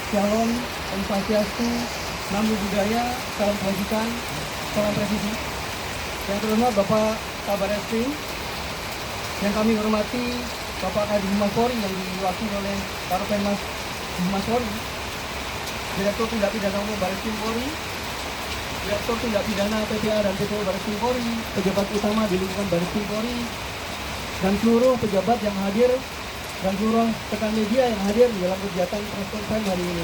Shalom, Om Swastiastu, Namo Buddhaya, salam kebajikan, salam presisi. Yang terhormat Bapak Kabar Eskrim, yang kami hormati Bapak Kadif Humas Polri yang diwakili oleh Karopenmas Humas Polri, Direktur Tindak Pidana Umum Barreskrim Polri, Direktur Tindak Pidana PPA dan PPO Barreskrim Polri, pejabat utama di lingkungan Barreskrim Polri, dan seluruh pejabat yang hadir dan seluruh rekan media yang hadir di dalam kegiatan press conference hari ini.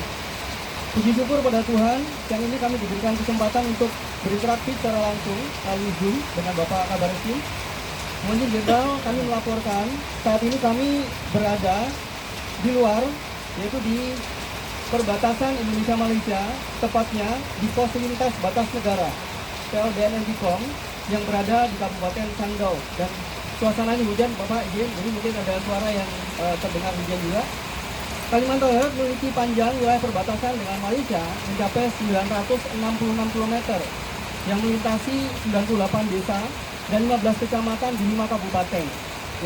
Puji syukur pada Tuhan, siang ini kami diberikan kesempatan untuk berinteraksi secara langsung melalui Zoom dengan Bapak Kabar Eskrim. Menurut Jenderal, kami melaporkan saat ini kami berada di luar, yaitu di perbatasan Indonesia-Malaysia, tepatnya di pos lintas batas negara PLDN Antikong yang berada di Kabupaten Sanggau. Dan suasananya hujan, Bapak izin, jadi mungkin ada suara yang terdengar hujan juga. Kalimantan Barat memiliki panjang wilayah perbatasan dengan Malaysia mencapai 966 km yang melintasi 98 desa dan 15 kecamatan di 5 kabupaten,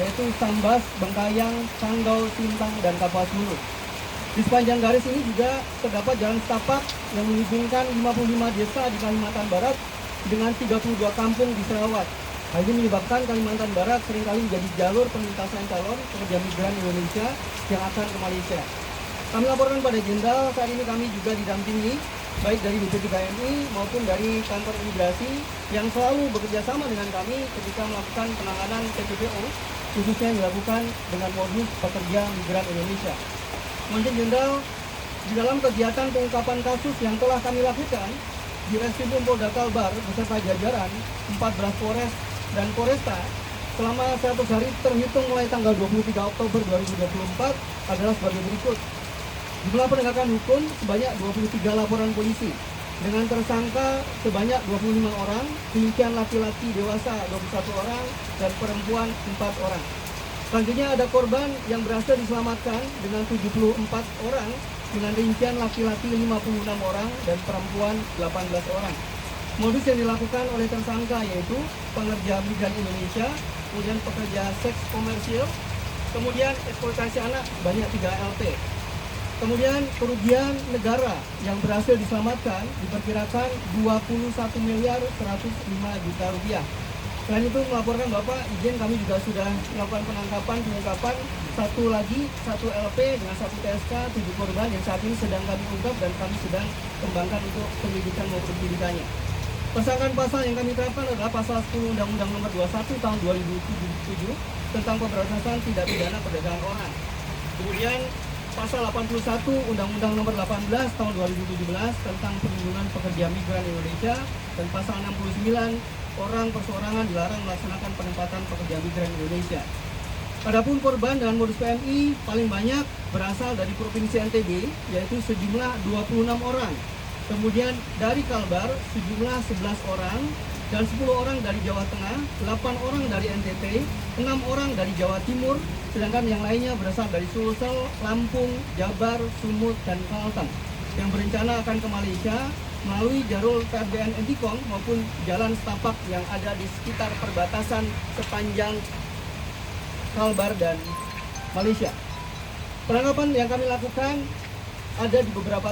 yaitu Sambas, Bengkayang, Sanggau, Sintang, dan Kapuas Hulu. Di sepanjang garis ini juga terdapat jalan setapak yang menghubungkan 55 desa di Kalimantan Barat dengan 32 kampung di Sarawak. Hal ini menyebabkan Kalimantan Barat seringkali menjadi jalur perlintasan calon pekerja migran Indonesia yang akan ke Malaysia. Kami laporkan pada Jenderal, saat ini kami juga didampingi baik dari BP3MI maupun dari kantor imigrasi yang selalu bekerja sama dengan kami ketika melakukan penanganan TPPO, khususnya yang dilakukan dengan modus pekerja migran Indonesia. Mungkin Jenderal, di dalam kegiatan pengungkapan kasus yang telah kami lakukan di Reskrim Polda Kalbar beserta jajaran 14 Polres dan Polresta selama 100 hari terhitung mulai tanggal 23 Oktober 2024 adalah sebagai berikut. Jumlah penegakan hukum sebanyak 23 laporan polisi dengan tersangka sebanyak 25 orang, rincian laki-laki dewasa 21 orang dan perempuan 4 orang. Selanjutnya ada korban yang berhasil diselamatkan dengan 74 orang dengan rincian laki-laki 56 orang dan perempuan 18 orang. Modus yang dilakukan oleh tersangka yaitu pengerja migran Indonesia, kemudian pekerja seks komersil, kemudian eksploitasi anak banyak 3 LP. Kemudian kerugian negara yang berhasil diselamatkan diperkirakan 21 miliar 105 juta rupiah. Selain itu melaporkan Bapak, izin kami juga sudah melakukan pengungkapan satu LP dengan 1 TSK, 7 korban yang saat ini sedang kami ungkap dan kami sedang kembangkan untuk penyelidikan maupun penyidikannya. Persangkaan pasal yang kami terapkan adalah pasal 10 Undang-Undang Nomor 21 Tahun 2007 tentang pemberantasan tindak pidana perdagangan orang. Kemudian pasal 81 Undang-Undang Nomor 18 Tahun 2017 tentang perlindungan pekerja migran Indonesia dan pasal 69 orang perseorangan dilarang melaksanakan penempatan pekerja migran Indonesia. Adapun korban dengan modus PMI paling banyak berasal dari Provinsi NTB, yaitu sejumlah 26 orang. Kemudian dari Kalbar sejumlah 11 orang dan 10 orang dari Jawa Tengah, 8 orang dari NTT, 6 orang dari Jawa Timur, sedangkan yang lainnya berasal dari Sulsel, Lampung, Jabar, Sumut, dan Kalteng yang berencana akan ke Malaysia melalui jalur PLDN Antikong maupun jalan setapak yang ada di sekitar perbatasan sepanjang Kalbar dan Malaysia. Penangkapan yang kami lakukan ada di beberapa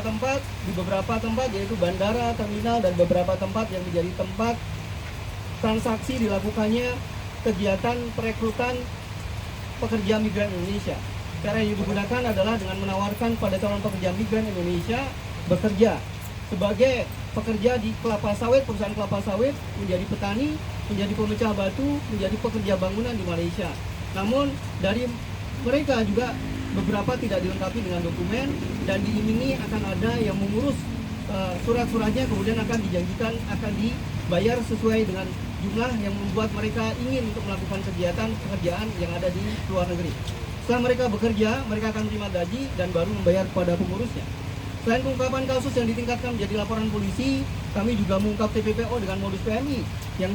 tempat yaitu bandara, terminal, dan beberapa tempat yang menjadi tempat transaksi dilakukannya kegiatan perekrutan pekerja migran Indonesia. Cara yang digunakan adalah dengan menawarkan pada calon pekerja migran Indonesia bekerja sebagai pekerja di kelapa sawit, perusahaan kelapa sawit, menjadi petani, menjadi pemecah batu, menjadi pekerja bangunan di Malaysia. Namun dari mereka juga beberapa tidak dilengkapi dengan dokumen dan diiming-imingi akan ada yang mengurus surat-suratnya, kemudian akan dijanjikan akan dibayar sesuai dengan jumlah yang membuat mereka ingin untuk melakukan kegiatan pekerjaan yang ada di luar negeri. Setelah mereka bekerja, mereka akan terima gaji dan baru membayar kepada pengurusnya. Selain pengungkapan kasus yang ditingkatkan menjadi laporan polisi, kami juga mengungkap TPPO dengan modus PMI yang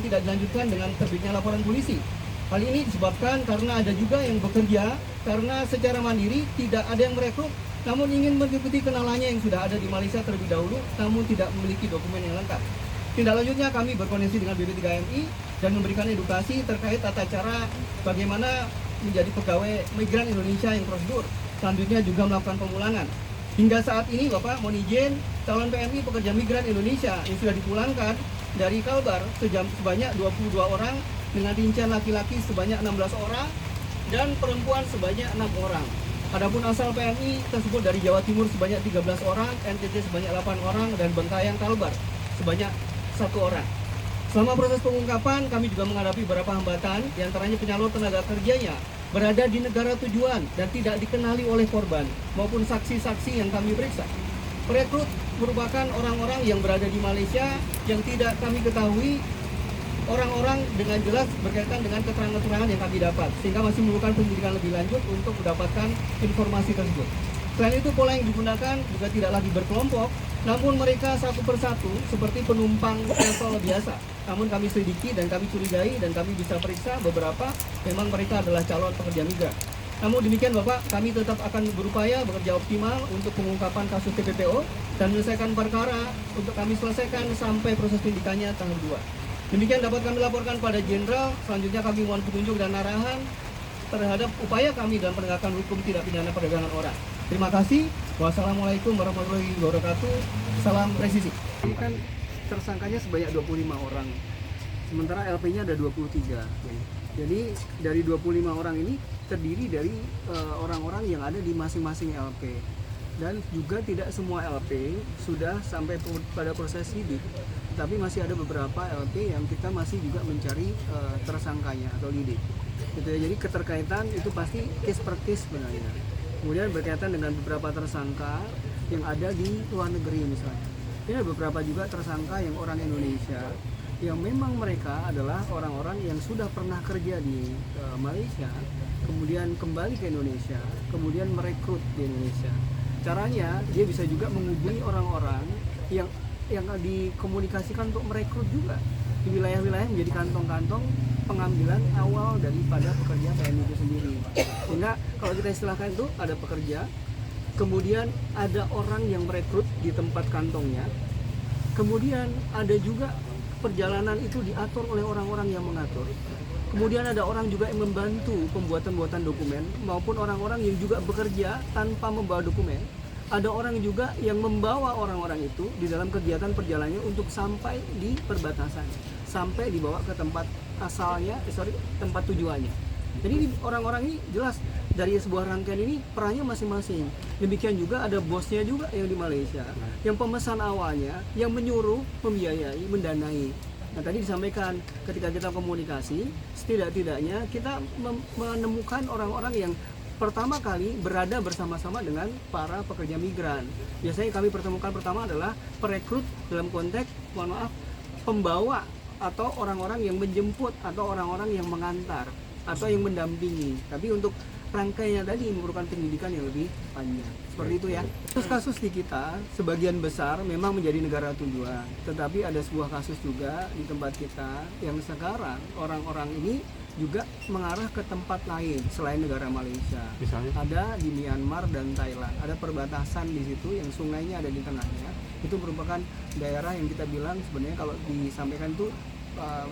tidak dilanjutkan dengan terbitnya laporan polisi. Hal ini disebabkan karena ada juga yang bekerja karena secara mandiri tidak ada yang merekrut, namun ingin mengikuti kenalannya yang sudah ada di Malaysia terlebih dahulu, namun tidak memiliki dokumen yang lengkap. Tindak lanjutnya kami berkoordinasi dengan BP3MI dan memberikan edukasi terkait tata cara bagaimana menjadi pegawai migran Indonesia yang prosedur. Selanjutnya juga melakukan pemulangan. Hingga saat ini Bapak mohon izin, calon PMI pekerja migran Indonesia yang sudah dipulangkan dari Kalbar sebanyak 22 orang dengan rincian laki-laki sebanyak 16 orang dan perempuan sebanyak 6 orang. Adapun asal PMI tersebut dari Jawa Timur sebanyak 13 orang, NTT sebanyak 8 orang, dan Bengkayang Kalbar sebanyak 1 orang. Selama proses pengungkapan, kami juga menghadapi beberapa hambatan, diantaranya penyalur tenaga kerjanya berada di negara tujuan dan tidak dikenali oleh korban maupun saksi-saksi yang kami periksa. Perekrut merupakan orang-orang yang berada di Malaysia yang tidak kami ketahui orang-orang dengan jelas berkaitan dengan keterangan-keterangan yang kami dapat, sehingga masih memerlukan penyelidikan lebih lanjut untuk mendapatkan informasi tersebut. Selain itu, pola yang digunakan juga tidak lagi berkelompok, namun mereka satu persatu seperti penumpang travel biasa. Namun kami selidiki dan kami curigai dan kami bisa periksa beberapa memang mereka adalah calon pekerja migran. Namun demikian Bapak, kami tetap akan berupaya bekerja optimal untuk pengungkapan kasus TPPO dan menyelesaikan perkara untuk kami selesaikan sampai proses penyidikannya tahap 2. Demikian dapat kami laporkan pada Jenderal. Selanjutnya kami mohon petunjuk dan arahan terhadap upaya kami dalam penegakan hukum tidak pidana perdagangan orang. Terima kasih. Wassalamualaikum warahmatullahi wabarakatuh. Salam presisi. Ini kan tersangkanya sebanyak 25 orang. Sementara LP-nya ada 23. Jadi dari 25 orang ini terdiri dari orang-orang yang ada di masing-masing LP. Dan juga tidak semua LP sudah sampai pada proses sidik. Tapi masih ada beberapa LP yang kita masih juga mencari tersangkanya atau lidik. Gitu ya. Jadi keterkaitan itu pasti case per case sebenarnya. Kemudian berkaitan dengan beberapa tersangka yang ada di luar negeri misalnya. Ini ada beberapa juga tersangka yang orang Indonesia yang memang mereka adalah orang-orang yang sudah pernah kerja di Malaysia, kemudian kembali ke Indonesia, kemudian merekrut di Indonesia. Caranya dia bisa juga menghubungi orang-orang yang dikomunikasikan untuk merekrut juga di wilayah-wilayah menjadi kantong-kantong pengambilan awal daripada pekerja PMI itu sendiri. Sehingga kalau kita istilahkan itu ada pekerja, kemudian ada orang yang merekrut di tempat kantongnya, kemudian ada juga perjalanan itu diatur oleh orang-orang yang mengatur. Kemudian ada orang juga yang membantu pembuatan dokumen maupun orang-orang yang juga bekerja tanpa membawa dokumen. Ada orang juga yang membawa orang-orang itu di dalam kegiatan perjalanannya untuk sampai di perbatasan, sampai dibawa ke tempat asalnya, tempat tujuannya. Jadi orang-orang ini jelas dari sebuah rangkaian ini perannya masing-masing. Demikian juga ada bosnya juga yang di Malaysia, yang pemesan awalnya, yang menyuruh, membiayai, mendanai. Nah tadi disampaikan ketika kita komunikasi, setidak-tidaknya kita menemukan orang-orang yang pertama kali berada bersama-sama dengan para pekerja migran. Biasanya kami pertemukan pertama adalah perekrut dalam konteks, mohon maaf, pembawa atau orang-orang yang menjemput atau orang-orang yang mengantar atau yang mendampingi. Tapi untuk rangkaiannya tadi memerlukan pendidikan yang lebih panjang. Seperti itu ya. Kasus-kasus di kita sebagian besar memang menjadi negara tujuan. Tetapi ada sebuah kasus juga di tempat kita yang sekarang orang-orang ini juga mengarah ke tempat lain selain negara Malaysia. Misalnya? Ada di Myanmar dan Thailand. Ada perbatasan di situ yang sungainya ada di tengahnya. Itu merupakan daerah yang kita bilang sebenarnya kalau disampaikan itu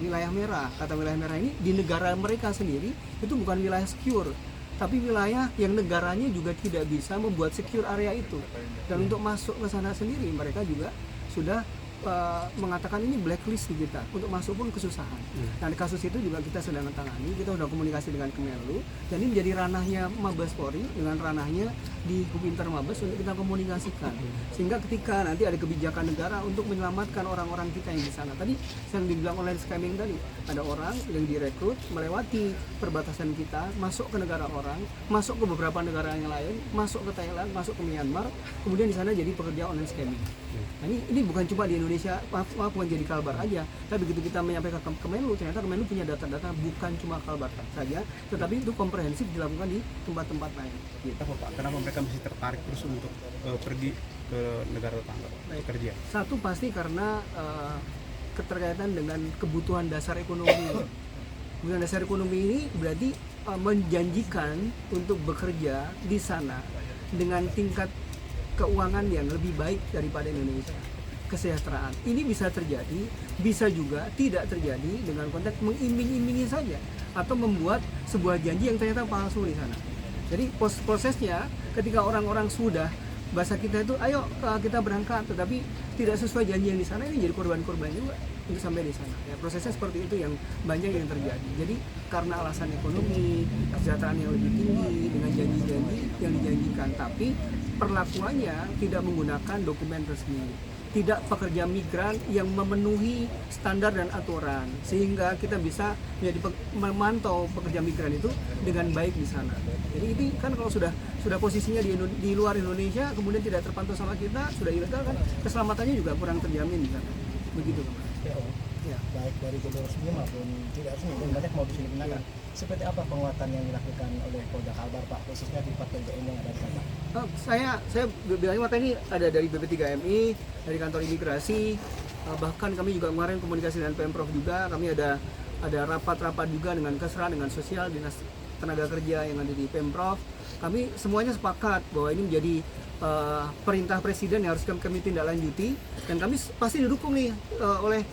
wilayah merah. Kata wilayah merah ini di negara mereka sendiri itu bukan wilayah secure, tapi wilayah yang negaranya juga tidak bisa membuat secure area itu. Dan untuk masuk ke sana sendiri mereka juga sudah mengatakan ini blacklist di kita, untuk masuk pun kesusahan. Nah di kasus itu juga kita sedang menangani, kita sudah komunikasi dengan Kemenlu, dan ini menjadi ranahnya Mabes Polri dengan ranahnya di Hubinter Mabes untuk kita komunikasikan. Sehingga ketika nanti ada kebijakan negara untuk menyelamatkan orang-orang kita yang di sana. Tadi yang dibilang online scamming tadi, ada orang yang direkrut melewati perbatasan kita, masuk ke negara orang, masuk ke beberapa negara yang lain, masuk ke Thailand, masuk ke Myanmar, kemudian di sana jadi pekerja online scamming. Nah, ini bukan cuma di Indonesia, maaf bukan jadi Kalbar aja, tapi begitu kita menyampaikan ke Kemenlu, ternyata Kemenlu punya data-data bukan cuma Kalbar saja, tetapi itu komprehensif dilakukan di tempat-tempat lain. Gitu. Kenapa mereka mesti tertarik terus untuk pergi ke negara tetangga bekerja? Satu pasti karena keterkaitan dengan kebutuhan dasar ekonomi. Kebutuhan dasar ekonomi ini berarti menjanjikan untuk bekerja di sana dengan tingkat keuangan yang lebih baik daripada Indonesia. Kesejahteraan ini bisa terjadi, bisa juga tidak terjadi dengan konteks mengiming-imingi saja atau membuat sebuah janji yang ternyata palsu di sana. Jadi prosesnya ketika orang-orang sudah bahasa kita itu ayo kita berangkat, tetapi tidak sesuai janji yang di sana, ini jadi korban-korban juga untuk sampai di sana. Ya, prosesnya seperti itu yang banyak yang terjadi. Jadi karena alasan ekonomi, kesejahteraan yang lebih tinggi dengan janji-janji yang dijanjikan, tapi perlakuannya tidak menggunakan dokumen resmi, tidak pekerja migran yang memenuhi standar dan aturan, sehingga kita bisa memantau pekerja migran itu dengan baik di sana. Jadi ini kan kalau sudah posisinya di luar Indonesia, kemudian tidak terpantau sama kita, sudah ilegal kan, keselamatannya juga kurang terjamin di sana. Begitu kan. Ya, baik dari jalur resmi maupun tidak resmi, dan banyak modus yang digunakan. Seperti apa penguatan yang dilakukan oleh Polda Kalbar, Pak, khususnya di Plat PGN yang ada di sana? Saya bilangnya waktu ini ada dari BP3MI, dari kantor imigrasi, bahkan kami juga kemarin komunikasi dengan Pemprov juga, kami ada rapat-rapat juga dengan Kesra, dengan Sosial, Dinas Tenaga Kerja yang ada di Pemprov. Kami semuanya sepakat bahwa ini menjadi perintah Presiden yang harus kami tindak lanjuti, dan kami pasti didukung nih oleh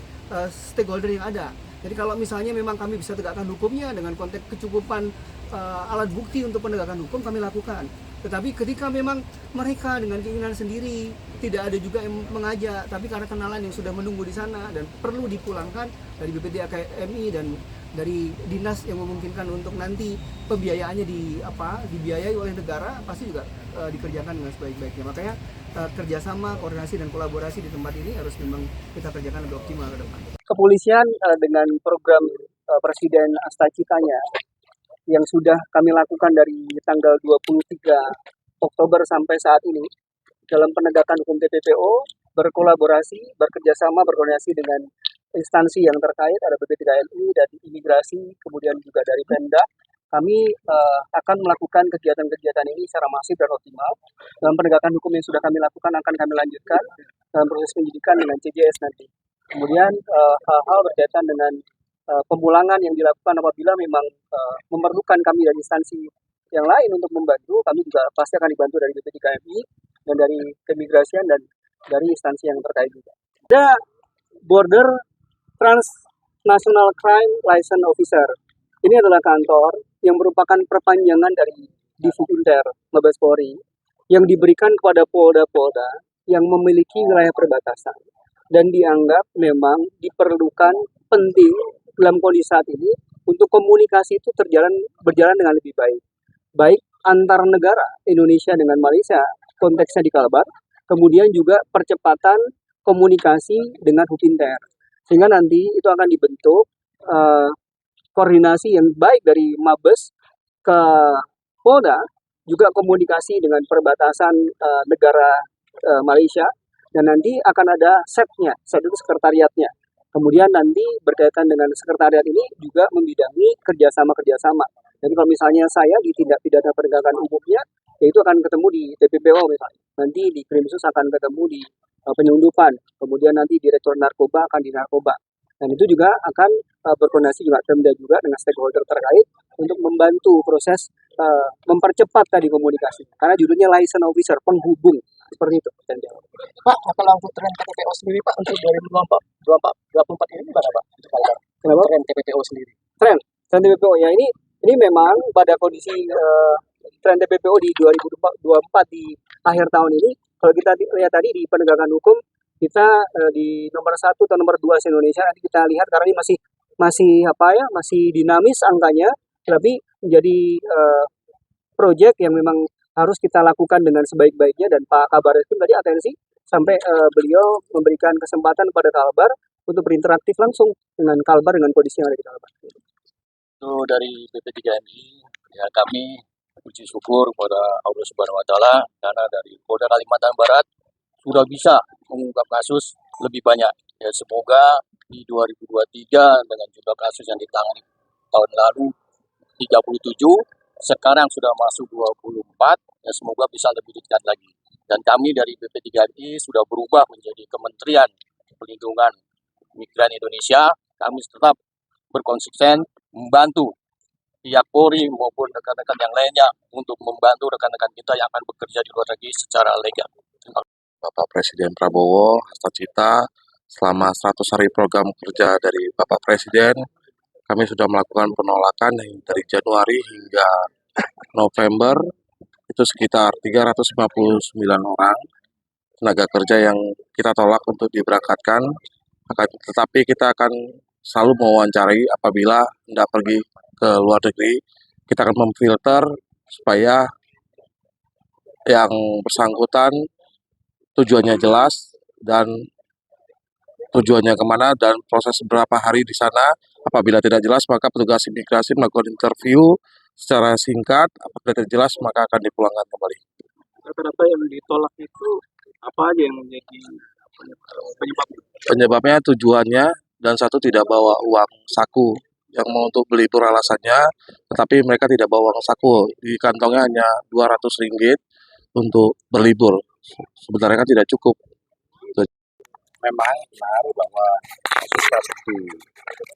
stakeholder yang ada. Jadi kalau misalnya memang kami bisa tegakkan hukumnya dengan konteks kecukupan alat bukti untuk penegakan hukum, kami lakukan. Tetapi ketika memang mereka dengan keinginan sendiri, tidak ada juga yang mengajak, tapi karena kenalan yang sudah menunggu di sana dan perlu dipulangkan dari BP3MI dan dari dinas yang memungkinkan untuk nanti pembiayaannya dibiayai oleh negara, pasti juga dikerjakan dengan sebaik-baiknya. Makanya kerjasama, koordinasi dan kolaborasi di tempat ini harus memang kita kerjakan lebih optimal ke depan. Kepolisian dengan program Presiden Astacitanya yang sudah kami lakukan dari tanggal 23 Oktober sampai saat ini dalam penegakan hukum TPPO, berkolaborasi, bekerjasama, berkoordinasi dengan instansi yang terkait, ada BP3MI, dari imigrasi, kemudian juga dari Pemda. Kami akan melakukan kegiatan-kegiatan ini secara masif dan optimal. Dalam penegakan hukum yang sudah kami lakukan akan kami lanjutkan dalam proses penyidikan dengan CJS nanti. Kemudian hal-hal berkaitan dengan pemulangan yang dilakukan apabila memang memerlukan kami dari instansi yang lain untuk membantu, kami juga pasti akan dibantu dari BP3MI dan dari keimigrasian dan dari instansi yang terkait juga. Ada Border Transnational Crime License Officer. Ini adalah kantor yang merupakan perpanjangan dari Divukinter Mabes Polri yang diberikan kepada polda-polda yang memiliki wilayah perbatasan dan dianggap memang diperlukan penting dalam kondisi saat ini untuk komunikasi itu berjalan dengan lebih baik antar negara Indonesia dengan Malaysia, konteksnya di Kalbar, kemudian juga percepatan komunikasi dengan Hukinter, sehingga nanti itu akan dibentuk koordinasi yang baik dari Mabes ke Polda, juga komunikasi dengan perbatasan negara Malaysia, dan nanti akan ada setnya, set itu sekretariatnya. Kemudian nanti berkaitan dengan sekretariat ini juga membidangi kerjasama. Jadi kalau misalnya saya di tindak pidana penegakan hukumnya, ya itu akan ketemu di TPPO misalnya. Nanti di Krimsus akan ketemu di penyelundupan. Kemudian nanti Direktur Narkoba akan di Narkoba. Dan itu juga akan berkoordinasi juga Pemda juga dengan stakeholder terkait untuk membantu proses mempercepat tadi komunikasi. Karena judulnya License Officer, penghubung. Seperti itu. Pak, kalau untuk tren TPPO sendiri, Pak, untuk 2024 ini gimana, Pak? Kenapa? Tren TPPO sendiri. Tren TPPO ya ini memang pada kondisi tren TPPO di 2024 di akhir tahun ini, kalau kita lihat tadi di penegakan hukum, kita di nomor 1 atau nomor 2 se-Indonesia, nanti kita lihat karena ini masih dinamis angkanya, tapi menjadi proyek yang memang harus kita lakukan dengan sebaik-baiknya, dan Pak Kabar Eskrim tadi atensi sampai beliau memberikan kesempatan kepada Kalbar untuk berinteraktif langsung dengan Kalbar, dengan kondisi yang ada di Kalbar. Itu dari BP3MI, ya kami puji syukur kepada Allah Subhanahu wa Ta'ala karena dari Polda Kalimantan Barat sudah bisa mengungkap kasus lebih banyak. Ya semoga di 2023 dengan jumlah kasus yang ditangani tahun lalu 37, sekarang sudah masuk 24, ya semoga bisa lebih dekat lagi. Dan kami dari BP3MI sudah berubah menjadi Kementerian Perlindungan Migran Indonesia. Kami tetap berkonsisten membantu pihak Polri maupun rekan-rekan yang lainnya untuk membantu rekan-rekan kita yang akan bekerja di luar negeri secara legal. Bapak Presiden Prabowo Astacita, selama 100 hari program kerja dari Bapak Presiden, kami sudah melakukan penolakan dari Januari hingga November itu sekitar 359 orang tenaga kerja yang kita tolak untuk diberangkatkan. Tetapi kita akan selalu mewawancarai apabila hendak pergi ke luar negeri. Kita akan memfilter supaya yang bersangkutan tujuannya jelas dan tujuannya kemana dan proses berapa hari di sana. Apabila tidak jelas, maka petugas imigrasi melakukan interview secara singkat. Apabila tidak jelas, maka akan dipulangkan kembali. Rata-rata yang ditolak itu apa aja yang menjadi penyebab? Penyebabnya tujuannya dan satu tidak bawa uang saku yang mau untuk berlibur alasannya, tetapi mereka tidak bawa uang saku. Di kantongnya hanya Rp200 untuk berlibur. Sebenarnya kan tidak cukup. Memang benar bahwa kasus di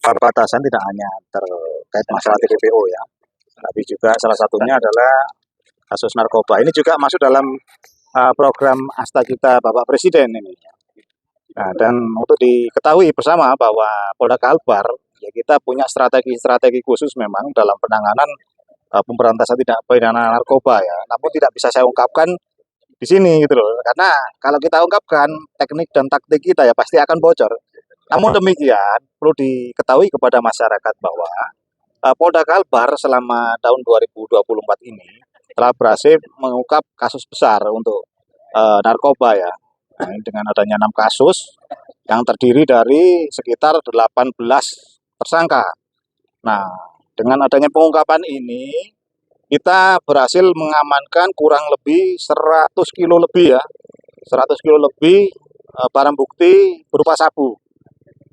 perbatasan tidak hanya terkait masalah TPPO ya, tapi juga salah satunya adalah kasus narkoba. Ini juga masuk dalam program Asta Kita Bapak Presiden ini. Nah, dan untuk diketahui bersama bahwa Polda Kalbar ya kita punya strategi khusus memang dalam penanganan pemberantasan tindak pidana narkoba ya. Namun tidak bisa saya ungkapkan di sini gitu loh. Karena kalau kita ungkapkan teknik dan taktik kita ya pasti akan bocor. Namun demikian perlu diketahui kepada masyarakat bahwa Polda Kalbar selama tahun 2024 ini telah berhasil mengungkap kasus besar untuk narkoba ya. Nah, dengan adanya 6 kasus yang terdiri dari sekitar 18 tersangka. Nah, dengan adanya pengungkapan ini kita berhasil mengamankan kurang lebih 100 kilo lebih ya. 100 kilo lebih barang bukti berupa sabu.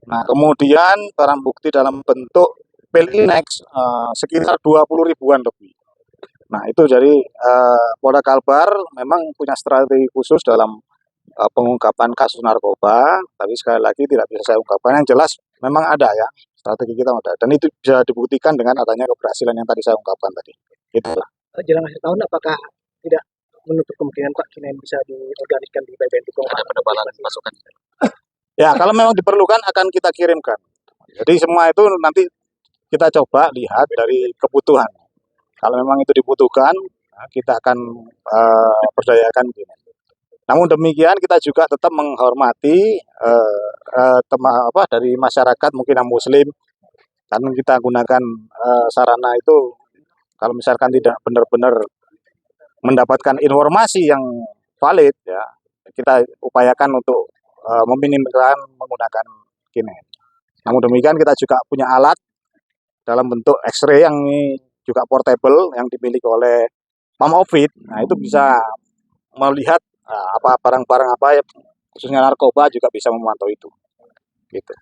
Nah, kemudian barang bukti dalam bentuk pil inex sekitar 20 ribuan lebih. Nah, itu dari Polda Kalbar memang punya strategi khusus dalam pengungkapan kasus narkoba, tapi sekali lagi tidak bisa saya ungkapkan. Yang jelas memang ada ya, strategi kita ada. Dan itu bisa dibuktikan dengan adanya keberhasilan yang tadi saya ungkapkan tadi. Itulah. Jelang akhir tahun apakah tidak menutup kemungkinan Pak Kinain bisa diorganiskan di BBN Dukung Pak? Penebalan pasukan. Ya, kalau memang diperlukan akan kita kirimkan. Jadi semua itu nanti kita coba lihat dari kebutuhan. Kalau memang itu dibutuhkan, kita akan berdayakan. Namun demikian kita juga tetap menghormati dari masyarakat mungkin yang Muslim, karena kita gunakan sarana itu kalau misalkan tidak benar-benar mendapatkan informasi yang valid ya kita upayakan untuk meminimalisir menggunakan Kinain. Namun demikian kita juga punya alat dalam bentuk X-ray yang ini juga portable yang dimiliki oleh Mamofit. Nah, itu bisa melihat apa barang-barang apa ya, khususnya narkoba juga bisa memantau itu. Gitu.